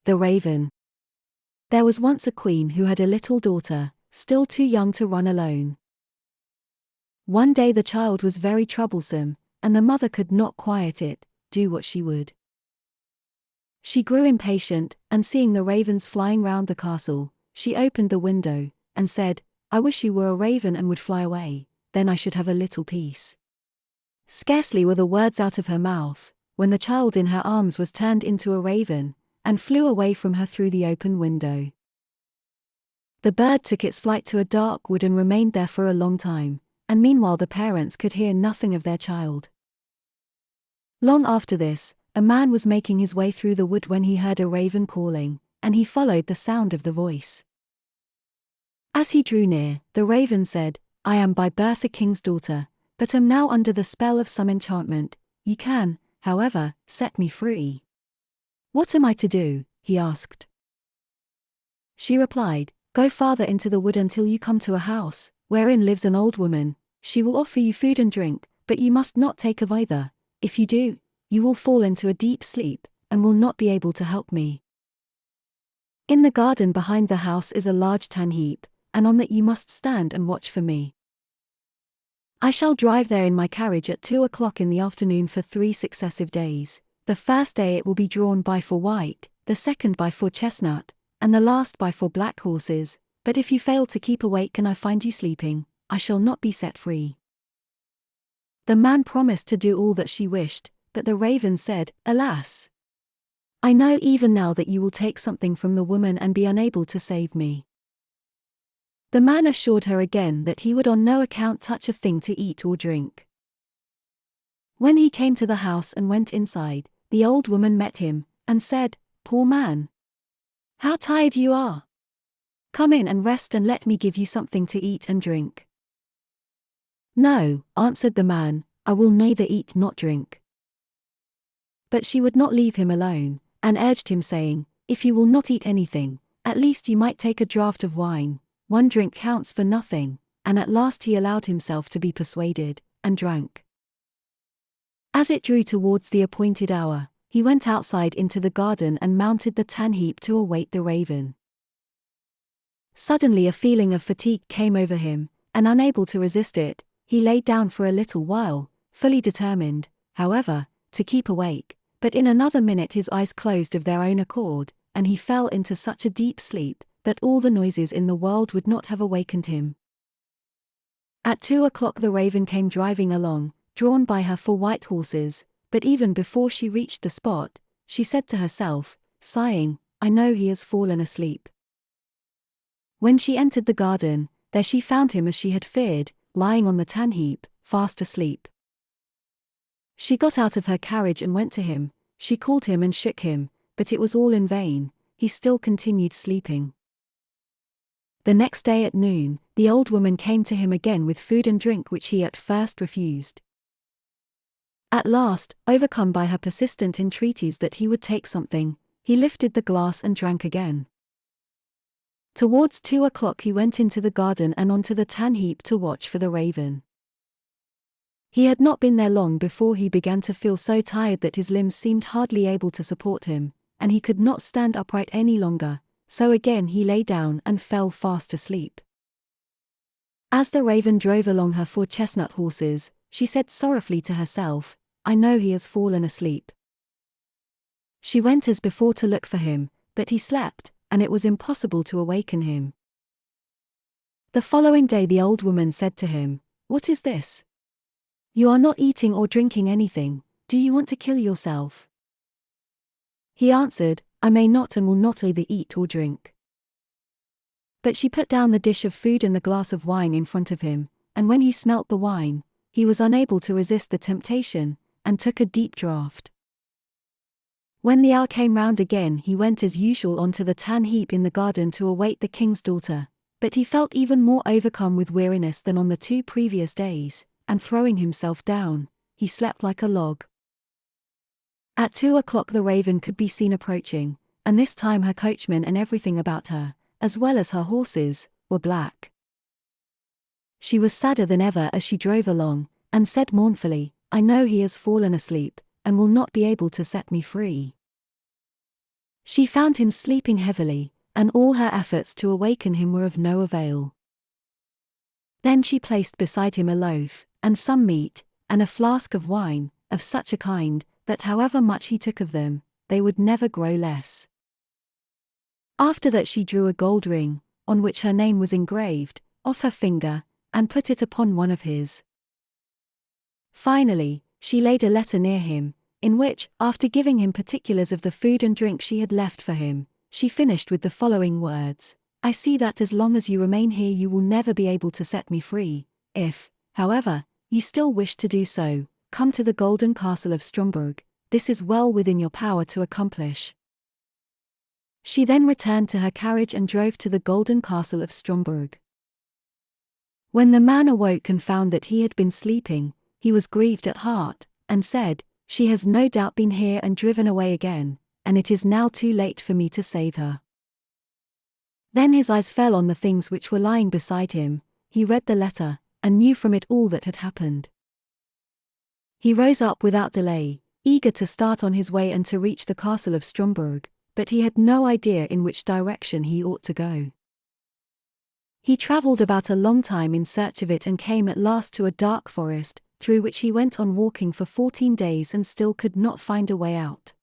The Raven. There was once a queen who had a little daughter, still too young to run alone. One day the child was very troublesome, and the mother could not quiet it, do what she would. She grew impatient, and seeing the ravens flying round the castle, she opened the window, and said, "I wish you were a raven and would fly away, then I should have a little peace." Scarcely were the words out of her mouth, when the child in her arms was turned into a raven, and flew away from her through the open window. The bird took its flight to a dark wood and remained there for a long time, and meanwhile the parents could hear nothing of their child. Long after this, a man was making his way through the wood when he heard a raven calling, and he followed the sound of the voice. As he drew near, the raven said, "I am by birth a king's daughter, but am now under the spell of some enchantment. You can, however, set me free." "What am I to do?" he asked. She replied, "Go farther into the wood until you come to a house, wherein lives an old woman. She will offer you food and drink, but you must not take of either. If you do, you will fall into a deep sleep, and will not be able to help me. In the garden behind the house is a large tan heap, and on that you must stand and watch for me. I shall drive there in my carriage at 2 o'clock in the afternoon for 3 successive days. The first day it will be drawn by 4 white, the second by 4 chestnut, and the last by 4 black horses, but if you fail to keep awake and I find you sleeping, I shall not be set free." The man promised to do all that she wished, but the raven said, "Alas! I know even now that you will take something from the woman and be unable to save me." The man assured her again that he would on no account touch a thing to eat or drink. When he came to the house and went inside, the old woman met him, and said, "Poor man! How tired you are! Come in and rest and let me give you something to eat and drink." "No," answered the man, "I will neither eat nor drink." But she would not leave him alone, and urged him saying, "If you will not eat anything, at least you might take a draught of wine. 1 drink counts for nothing," and at last he allowed himself to be persuaded, and drank. As it drew towards the appointed hour, he went outside into the garden and mounted the tan heap to await the raven. Suddenly a feeling of fatigue came over him, and unable to resist it, he lay down for a little while, fully determined, however, to keep awake, but in another minute his eyes closed of their own accord, and he fell into such a deep sleep, that all the noises in the world would not have awakened him. At 2 o'clock the raven came driving along, drawn by her 4 white horses, but even before she reached the spot, she said to herself, sighing, "I know he has fallen asleep." When she entered the garden, there she found him as she had feared, lying on the tan heap, fast asleep. She got out of her carriage and went to him. She called him and shook him, but it was all in vain, he still continued sleeping. The next day at noon, the old woman came to him again with food and drink which he at first refused. At last, overcome by her persistent entreaties that he would take something, he lifted the glass and drank again. Towards 2 o'clock he went into the garden and onto the tan heap to watch for the raven. He had not been there long before he began to feel so tired that his limbs seemed hardly able to support him, and he could not stand upright any longer, so again he lay down and fell fast asleep. As the raven drove along her 4 chestnut horses, she said sorrowfully to herself, "I know he has fallen asleep." She went as before to look for him, but he slept, and it was impossible to awaken him. The following day the old woman said to him, "What is this? You are not eating or drinking anything, do you want to kill yourself?" He answered, "I may not and will not either eat or drink." But she put down the dish of food and the glass of wine in front of him, and when he smelt the wine, he was unable to resist the temptation, and took a deep draught. When the hour came round again he went as usual onto the tan heap in the garden to await the king's daughter, but he felt even more overcome with weariness than on the 2 previous days, and throwing himself down, he slept like a log. At 2 o'clock the raven could be seen approaching, and this time her coachman and everything about her, as well as her horses, were black. She was sadder than ever as she drove along, and said mournfully, "I know he has fallen asleep, and will not be able to set me free." She found him sleeping heavily, and all her efforts to awaken him were of no avail. Then she placed beside him a loaf, and some meat, and a flask of wine, of such a kind, that however much he took of them, they would never grow less. After that she drew a gold ring, on which her name was engraved, off her finger, and put it upon one of his. Finally, she laid a letter near him, in which, after giving him particulars of the food and drink she had left for him, she finished with the following words: "I see that as long as you remain here you will never be able to set me free. If, however, you still wish to do so, come to the golden castle of Stromberg. This is well within your power to accomplish." She then returned to her carriage and drove to the golden castle of Stromberg. When the man awoke and found that he had been sleeping, he was grieved at heart, and said, "She has no doubt been here and driven away again, and it is now too late for me to save her." Then his eyes fell on the things which were lying beside him. He read the letter, and knew from it all that had happened. He rose up without delay, eager to start on his way and to reach the castle of Stromberg, but he had no idea in which direction he ought to go. He travelled about a long time in search of it and came at last to a dark forest, through which he went on walking for 14 days and still could not find a way out.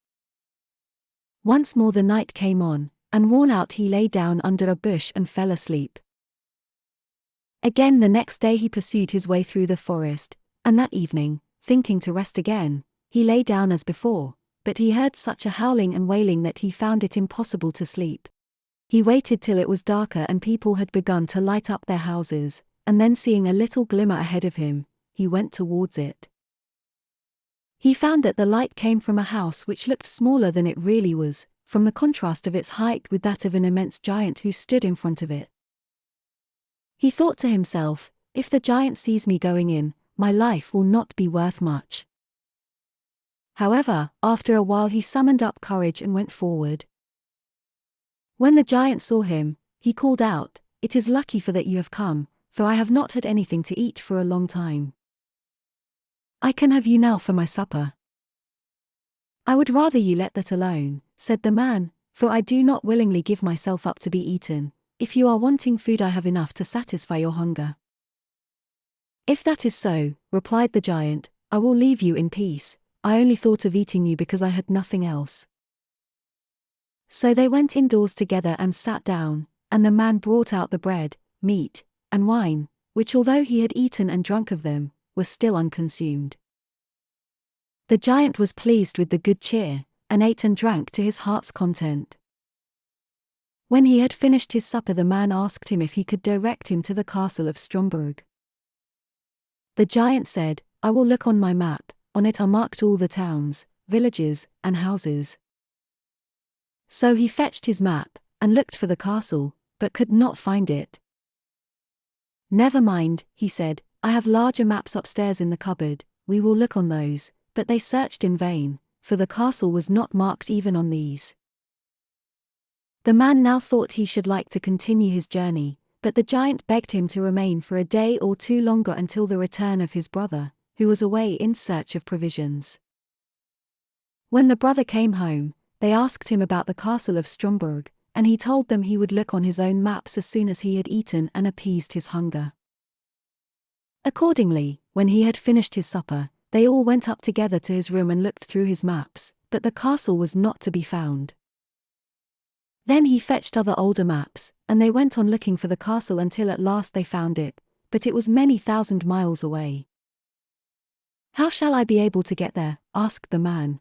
Once more the night came on, and worn out he lay down under a bush and fell asleep. Again the next day he pursued his way through the forest, and that evening, thinking to rest again, he lay down as before, but he heard such a howling and wailing that he found it impossible to sleep. He waited till it was darker and people had begun to light up their houses, and then seeing a little glimmer ahead of him, he went towards it. He found that the light came from a house which looked smaller than it really was, from the contrast of its height with that of an immense giant who stood in front of it. He thought to himself, "If the giant sees me going in, my life will not be worth much." However, after a while he summoned up courage and went forward. When the giant saw him, he called out, "It is lucky for that you have come, for I have not had anything to eat for a long time. I can have you now for my supper." "I would rather you let that alone," said the man, "for I do not willingly give myself up to be eaten. If you are wanting food I have enough to satisfy your hunger." "If that is so," replied the giant, "I will leave you in peace. I only thought of eating you because I had nothing else." So they went indoors together and sat down, and the man brought out the bread, meat, and wine, which although he had eaten and drunk of them, were still unconsumed. The giant was pleased with the good cheer, and ate and drank to his heart's content. When he had finished his supper the man asked him if he could direct him to the castle of Stromberg. The giant said, "I will look on my map. On it are marked all the towns, villages, and houses." So he fetched his map, and looked for the castle, but could not find it. "Never mind," he said, "I have larger maps upstairs in the cupboard, we will look on those," but they searched in vain, for the castle was not marked even on these. The man now thought he should like to continue his journey, but the giant begged him to remain for a day or two longer until the return of his brother, who was away in search of provisions. When the brother came home, they asked him about the castle of Stromberg, and he told them he would look on his own maps as soon as he had eaten and appeased his hunger. Accordingly, when he had finished his supper, they all went up together to his room and looked through his maps, but the castle was not to be found. Then he fetched other older maps, and they went on looking for the castle until at last they found it, but it was many thousand miles away. "How shall I be able to get there?" asked the man.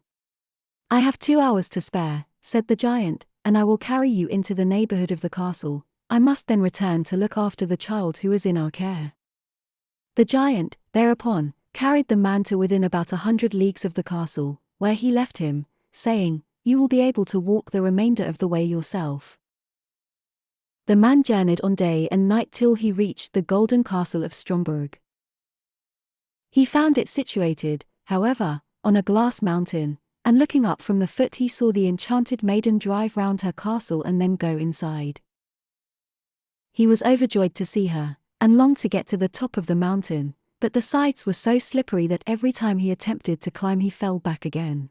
"I have 2 hours to spare," said the giant, "and I will carry you into the neighborhood of the castle. I must then return to look after the child who is in our care." The giant, thereupon, carried the man to within about 100 leagues of the castle, where he left him, saying, "You will be able to walk the remainder of the way yourself." The man journeyed on day and night till he reached the golden castle of Stromberg. He found it situated, however, on a glass mountain, and looking up from the foot he saw the enchanted maiden drive round her castle and then go inside. He was overjoyed to see her, and longed to get to the top of the mountain, but the sides were so slippery that every time he attempted to climb he fell back again.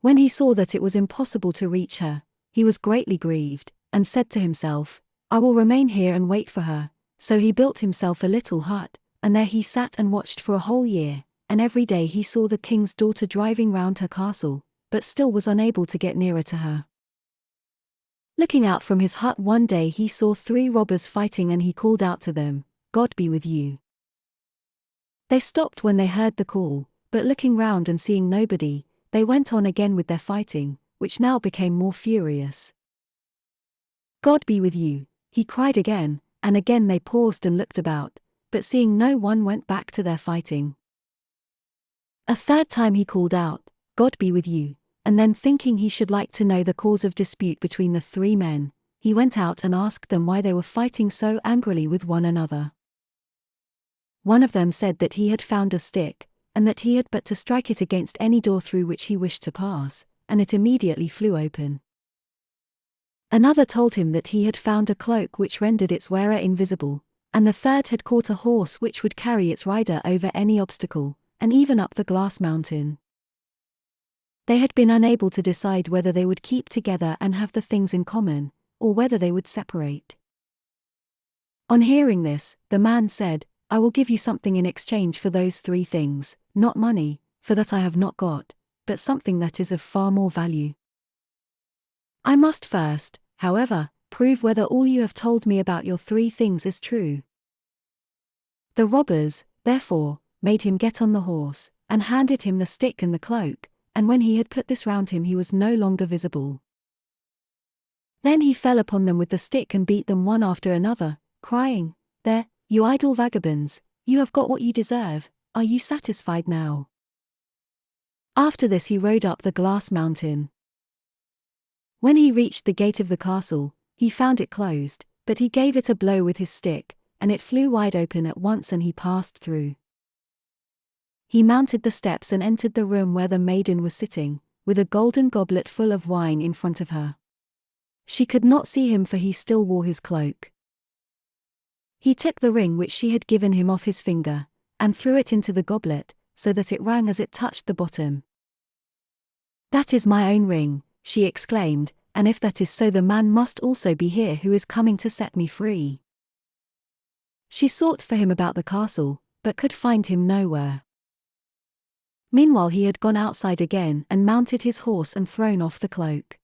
When he saw that it was impossible to reach her, he was greatly grieved, and said to himself, I will remain here and wait for her. So he built himself a little hut, and there he sat and watched for a whole year, and every day he saw the king's daughter driving round her castle, but still was unable to get nearer to her. Looking out from his hut one day he saw 3 robbers fighting, and he called out to them, God be with you. They stopped when they heard the call, but looking round and seeing nobody, they went on again with their fighting, which now became more furious. God be with you, he cried again, and again they paused and looked about, but seeing no one went back to their fighting. A third time he called out, God be with you, and then thinking he should like to know the cause of dispute between the 3 men, he went out and asked them why they were fighting so angrily with one another. One of them said that he had found a stick, and that he had but to strike it against any door through which he wished to pass, and it immediately flew open. Another told him that he had found a cloak which rendered its wearer invisible, and the third had caught a horse which would carry its rider over any obstacle, and even up the glass mountain. They had been unable to decide whether they would keep together and have the things in common, or whether they would separate. On hearing this, the man said, I will give you something in exchange for those 3 things, not money, for that I have not got, but something that is of far more value. I must first, however, prove whether all you have told me about your 3 things is true. The robbers, therefore, made him get on the horse, and handed him the stick and the cloak, and when he had put this round him he was no longer visible. Then he fell upon them with the stick and beat them one after another, crying, There, you idle vagabonds, you have got what you deserve, are you satisfied now? After this he rode up the glass mountain. When he reached the gate of the castle, he found it closed, but he gave it a blow with his stick, and it flew wide open at once and he passed through. He mounted the steps and entered the room where the maiden was sitting, with a golden goblet full of wine in front of her. She could not see him for he still wore his cloak. He took the ring which she had given him off his finger, and threw it into the goblet, so that it rang as it touched the bottom. That is my own ring, she exclaimed, and if that is so the man must also be here who is coming to set me free. She sought for him about the castle, but could find him nowhere. Meanwhile he had gone outside again and mounted his horse and thrown off the cloak.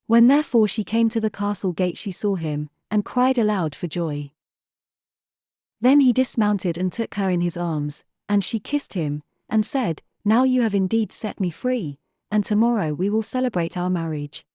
When therefore she came to the castle gate she saw him, and cried aloud for joy. Then he dismounted and took her in his arms, and she kissed him, and said, Now you have indeed set me free, and tomorrow we will celebrate our marriage.